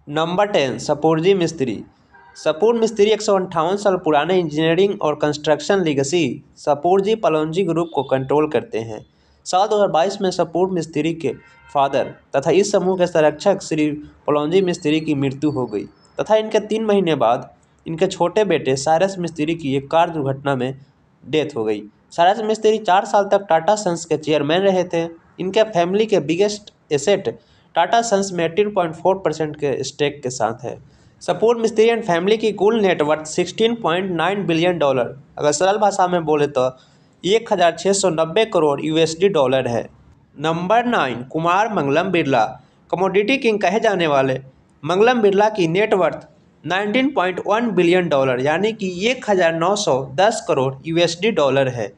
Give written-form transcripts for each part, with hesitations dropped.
Number 10 Shapoorji मिस्त्री। सपूर मिस्त्री 158 साल पुराने इंजीनियरिंग और कंस्ट्रक्शन लीगेसी सपूरजी पलोंजी ग्रुप को कंट्रोल करते हैं। साल 2022 में सपूर मिस्त्री के फादर तथा इस समूह के संरक्षक श्री पलोंजी मिस्त्री की मृत्यु हो गई तथा इनके 3 महीने बाद इनके छोटे बेटे साइरस मिस्त्री की एक कार दुर्घटना में डेथ हो गई। साइरस मिस्त्री 4 साल तक टाटा सन्स के चेयरमैन रहे थे। इनके फैमिली के बिगेस्ट एसेट टाटा सन्स में 18.4% के स्टेक के साथ है। सपूर मिस्त्री एंड फैमिली की कुल नेटवर्थ $16.9 बिलियन, अगर सरल भाषा में बोले तो 1690 करोड़ यूएसडी डॉलर है। Number 9 Kumar Mangalam Birla. Commodity king कहे जाने वाले मंगलम बिरला की नेटवर्थ $19.1 बिलियन यानी कि 1910 करोड़ यूएसडी डॉलर है।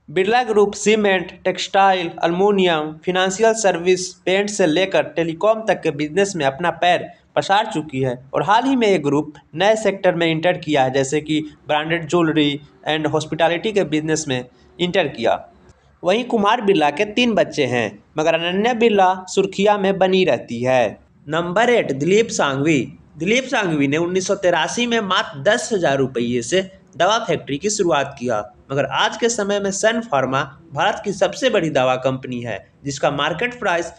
Birla group cement, textile, aluminium, financial service, paint से लेकर टेलीकॉम तक के बिजनेस में अपना पैर पसार चुकी है और हाल ही में ये ग्रुप नए सेक्टर में इंटर किया है, जैसे कि ब्रांडेड ज्वेलरी एंड हॉस्पिटैलिटी के बिजनेस में इंटर किया। वहीं कुमार बिरला के 3 बच्चे हैं, मगर अनन्या बिरला सुर्खियां में बनी रहती है। नंबर 8 दिलीप सांघवी। दिलीप सांघवी ने 1983 में मात्र 10,000 रुपये से दवा फैक्ट्री की शुरुआत किया, मगर आज के समय में सन फार्मा भारत की सबसे बड़ी दवा कंपनी है, जिसका मार्केट प्राइस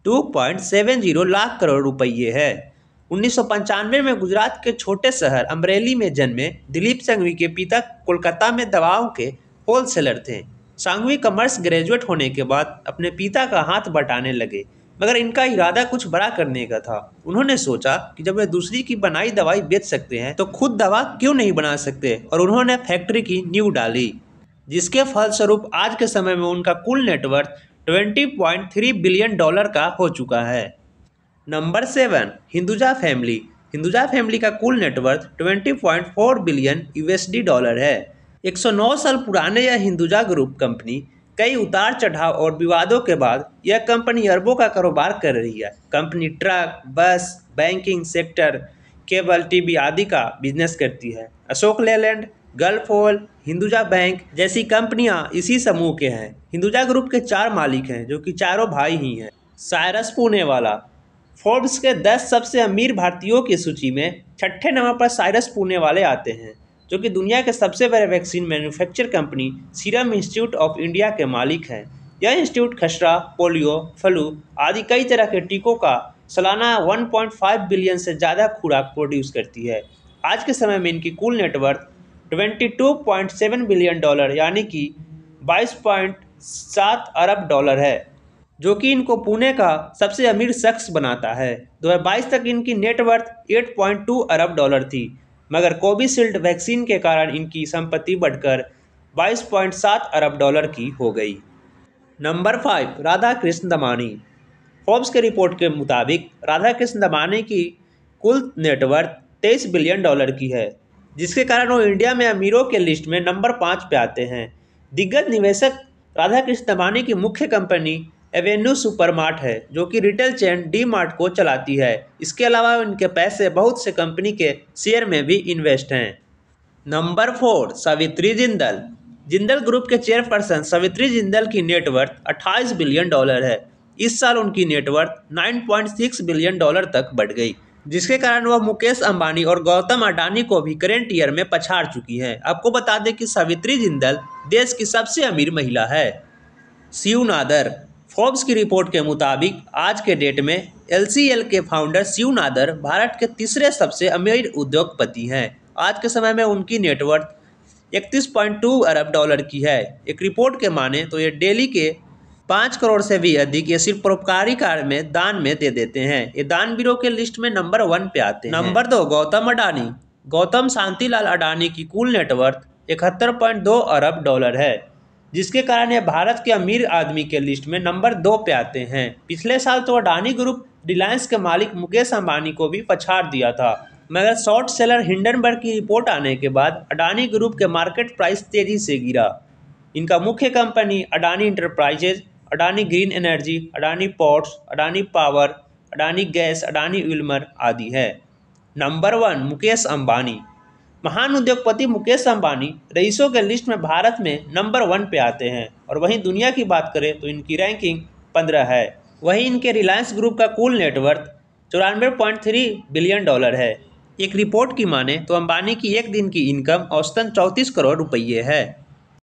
2.70 लाख करोड़ रुपये है। 1995 में गुजरात के छोटे शहर अमरेली में जन्मे दिलीप सांघवी के पिता कोलकाता में दवाओं के होलसेलर थे। सांघवी कॉमर्स ग्रेजुएट होने के बाद अपने पिता का हाथ बटाने लगे, मगर इनका इरादा कुछ बड़ा करने का था। उन्होंने सोचा कि जब वे दूसरी की बनाई दवाई बेच सकते हैं तो खुद दवा क्यों नहीं बना सकते, और उन्होंने फैक्ट्री की नींव डाली, जिसके फलस्वरूप आज के समय में उनका कुल नेटवर्थ $20.3 बिलियन का हो चुका है। Number 7 Hinduja family. Hinduja family का कुल नेटवर्थ $20.4 बिलियन यूएसडी है। 109 साल पुराने यह हिंदुजा ग्रुप कंपनी कई उतार चढ़ाव और विवादों के बाद यह कंपनी अरबों का कारोबार कर रही है। कंपनी ट्रक, बस, बैंकिंग सेक्टर, केबल टीवी आदि का बिजनेस करती है। अशोक लेलैंड, गल्फ ओil, हिंदुजा बैंक जैसी कंपनियां इसी समूह के हैं। हिंदुजा ग्रुप के 4 मालिक हैं, जो कि चारों भाई ही हैं। साइरस पूनेवाला। फोर्ब्स के 10 सबसे अमीर भारतीयों की सूची में 6ठे नंबर पर साइरस पूनेवाले आते हैं, जो कि दुनिया के सबसे बड़े vaccine manufacture company serum institute of India के मालिक हैं। यह इंस्टीट्यूट खसरा, पोलियो, फ्लू आदि कई तरह के टीकों का सालाना 1.5 बिलियन से ज़्यादा खुराक प्रोड्यूस करती है। आज के समय में इनकी कुल नेटवर्थ $22.7 बिलियन यानी कि 22.7 अरब डॉलर है, जो कि इनको पुणे का सबसे अमीर शख्स बनाता है। 2022 तक इनकी नेटवर्थ 8.2 अरब डॉलर थी, मगर कोविशील्ड वैक्सीन के कारण इनकी संपत्ति बढ़कर 22.7 अरब डॉलर की हो गई। नंबर 5 राधा कृष्ण दमानी। फोर्ब्स के रिपोर्ट के मुताबिक राधा कृष्ण दमानी की कुल नेटवर्थ $23 बिलियन की है, जिसके कारण वो इंडिया में अमीरों के लिस्ट में नंबर 5 पे आते हैं। दिग्गज निवेशक राधा कृष्ण दमानी की मुख्य कंपनी एवेन्यू सुपरमार्ट है, जो कि रिटेल चेन डी मार्ट को चलाती है। इसके अलावा इनके पैसे बहुत से कंपनी के शेयर में भी इन्वेस्ट हैं। नंबर 4 सावित्री जिंदल। जिंदल ग्रुप के चेयरपर्सन सावित्री जिंदल की नेटवर्थ $28 बिलियन है। इस साल उनकी नेटवर्थ $9.6 बिलियन तक बढ़ गई, जिसके कारण वह मुकेश अंबानी और गौतम अडानी को भी करेंट ईयर में पछाड़ चुकी हैं। आपको बता दें कि सावित्री जिंदल देश की सबसे अमीर महिला है। शिव नादर। फोर्ब्स की रिपोर्ट के मुताबिक आज के डेट में LCL के फाउंडर शिव नादर भारत के तीसरे सबसे अमीर उद्योगपति हैं। आज के समय में उनकी नेटवर्थ 31.2 अरब डॉलर की है। एक रिपोर्ट के माने तो ये डेली के 5 करोड़ से भी अधिक ये सिर्फ परोपकारी कार्य में दान में दे देते हैं। ये दानवीरों के लिस्ट में नंबर 1 पे आते हैं। नंबर 2 गौतम अडानी। गौतम शांतिलाल अडानी की कुल नेटवर्थ 71.2 अरब डॉलर है, जिसके कारण ये भारत के अमीर आदमी के लिस्ट में नंबर 2 पे आते हैं। पिछले साल तो अडानी ग्रुप रिलायंस के मालिक मुकेश अंबानी को भी पछाड़ दिया था, मगर शॉर्ट सेलर हिंडनबर्ग की रिपोर्ट आने के बाद अडानी ग्रुप के मार्केट प्राइस तेजी से गिरा। इनका मुख्य company Adani enterprises, Adani green energy, Adani ports, Adani power, Adani gas, Adani Wilmer आदि है। नंबर 1 मुकेश अंबानी। महान उद्योगपति मुकेश अंबानी रईसों के लिस्ट में भारत में नंबर 1 पे आते हैं, और वहीं दुनिया की बात करें तो इनकी रैंकिंग 15 है। वहीं इनके रिलायंस ग्रुप का कुल नेटवर्थ $94.3 बिलियन है। एक रिपोर्ट की माने तो अंबानी की एक दिन की इनकम औसतन 34 करोड़ रुपये है।